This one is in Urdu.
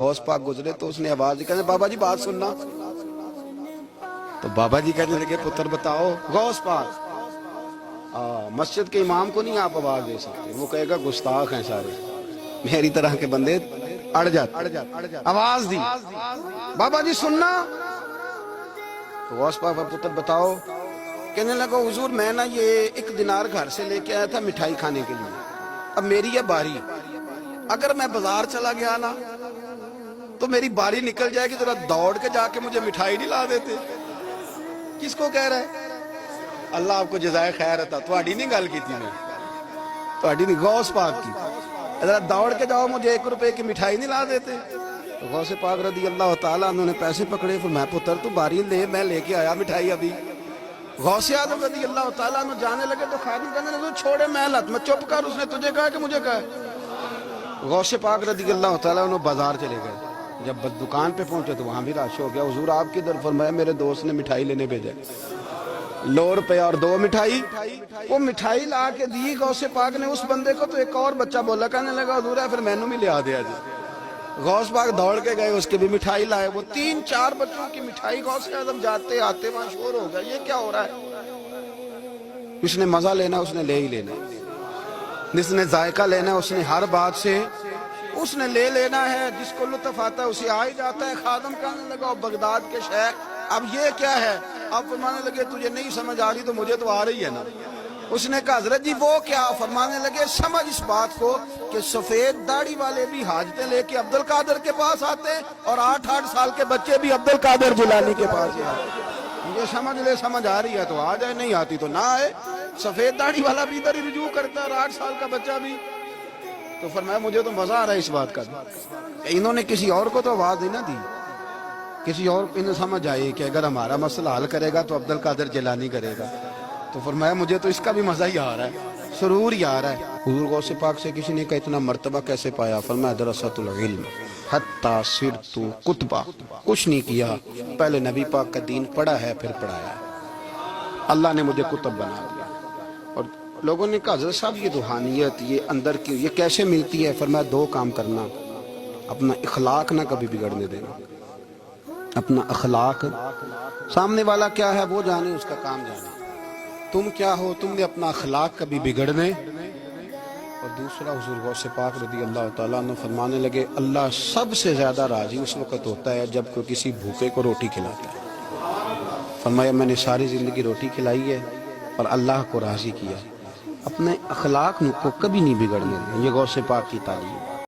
غوث پاک گزرے تو اس نے آواز دی، کہنے بابا جی بات سننا. تو بابا جی کہنے لگے پتر بتاؤ. غوث پاک مسجد کے امام کو نہیں آپ آواز دے سکتے، وہ کہے گا گستاخ ہیں سارے، میری طرح کے بندے اڑ جاتے. آواز دی بابا جی سننا. تو غوث پاک پتر بتاؤ. کہنے لگا حضور میں نا یہ 1 دینار گھر سے لے کے آیا تھا مٹھائی کھانے کے لیے، اب میری ہے باری، اگر میں بازار چلا گیا نا تو میری باری نکل جائے گی، ذرا دوڑ کے جا کے مجھے مٹھائی نہیں لا دیتے. کس کو کہہ رہا ہے؟ اللہ آپ کو جزائے خیر عطا. تہاڈی نہیں گل کیتی میں، تہاڈی نہیں، غوث پاک کی. ذرا دوڑ کے جاؤ مجھے 1 روپے کی مٹھائی نہیں لا دیتے. تو غوث پاک رضی اللہ تعالیٰ انہوں نے پیسے پکڑے، فرمایا پتر تو باری لے، میں لے کے آیا مٹھائی ابھی. غوث اعظم رضی اللہ تعالیٰ عنہ جانے لگے تو خادم کہنے لگے چھوڑے محلت میں، چپ کر، اس نے تجھے کہا کہ مجھے کہا. غوث پاک رضی اللہ تعالیٰ عنہ بازار چلے گئے. جب دکان پہ پہنچے تو وہاں بھی رش ہو گیا. حضور آپ کدھر؟ فرمایا میرے دوست نے مٹھائی لینے بھیجا، 100 روپے اور 2 مٹھائی. وہ مٹھائی لا کے دی غوث پاک نے اس بندے کو. تو ایک اور بچہ بولا، کہنے لگا حضور ہے پھر مینوں بھی لیا دیا جی. غوث پاک دوڑ کے گئے، اس کے بھی مٹھائی لائے. وہ 3-4 بچوں کی مٹھائی غوث اعظم جاتے آتے وہاں شور ہو گیا، یہ کیا ہو رہا ہے؟ اس نے مزہ لینا اس نے لے ہی لینا، جس نے ذائقہ لینا اس نے ہر بات سے اس نے لے لینا ہے. جس کو لطف آتا ہے اسے آ ہی جاتا ہے. خادم کہنے لگا بغداد کے شیخ اب یہ کیا ہے؟ اب فرمانے لگے تجھے نہیں سمجھ آ رہی تو مجھے تو آ رہی ہے نا. اس نے کہا حضرت جی وہ کیا؟ فرمانے لگے سمجھ اس بات کو کہ سفید داڑھی والے بھی حاجتیں لے کے عبد القادر کے پاس آتے ہیں، اور 8-8 سال کے بچے بھی عبد القادر جیلانی کے پاس ہی آتے ہیں. یہ سمجھ لے، سمجھ آ رہی ہے تو آ جائے، نہیں آتی تو نہ آئے. سفید داڑھی والا بھی ادھر ہی رجوع کرتا ہے اور 8 سال کا بچہ بھی. تو فرمایا مجھے تو مزہ آ رہا ہے اس بات کا. انہوں نے کسی اور کو تو آواز نہیں نہ دی، کسی اور کو انہیں سمجھ آئی کہ اگر ہمارا مسئلہ حل کرے گا تو عبد القادر جیلانی کرے گا. تو فرمایا مجھے تو اس کا بھی مزہ ہی آ رہا ہے، سرور ہی آ رہا ہے. حضور غوث پاک سے کسی نے کہا اتنا مرتبہ کیسے پایا؟ فرمایا درست العلم حتی صرت کتبہ. کچھ نہیں کیا، پہلے نبی پاک کا دین پڑھا ہے پھر پڑھایا ہے، اللہ نے مجھے کتب بنا دیا. اور لوگوں نے کہا حضرت صاحب یہ روحانیت یہ اندر کی یہ کیسے ملتی ہے؟ فرمایا 2 کام کرنا، اپنا اخلاق نہ کبھی بگڑنے دینا. اپنا اخلاق، سامنے والا کیا ہے وہ جانے، اس کا کام جانے. تم کیا ہو؟ تم نے اپنا اخلاق کبھی بگڑنے. اور دوسرا حضور غوث پاک رضی اللہ تعالیٰ عنہ فرمانے لگے اللہ سب سے زیادہ راضی اس وقت ہوتا ہے جب کوئی کسی بھوکے کو روٹی کھلاتا ہے. فرمایا میں نے ساری زندگی روٹی کھلائی ہے اور اللہ کو راضی کیا. اپنے اخلاق کو کبھی نہیں بگڑنے دیں، یہ غوث پاک کی تعلیم.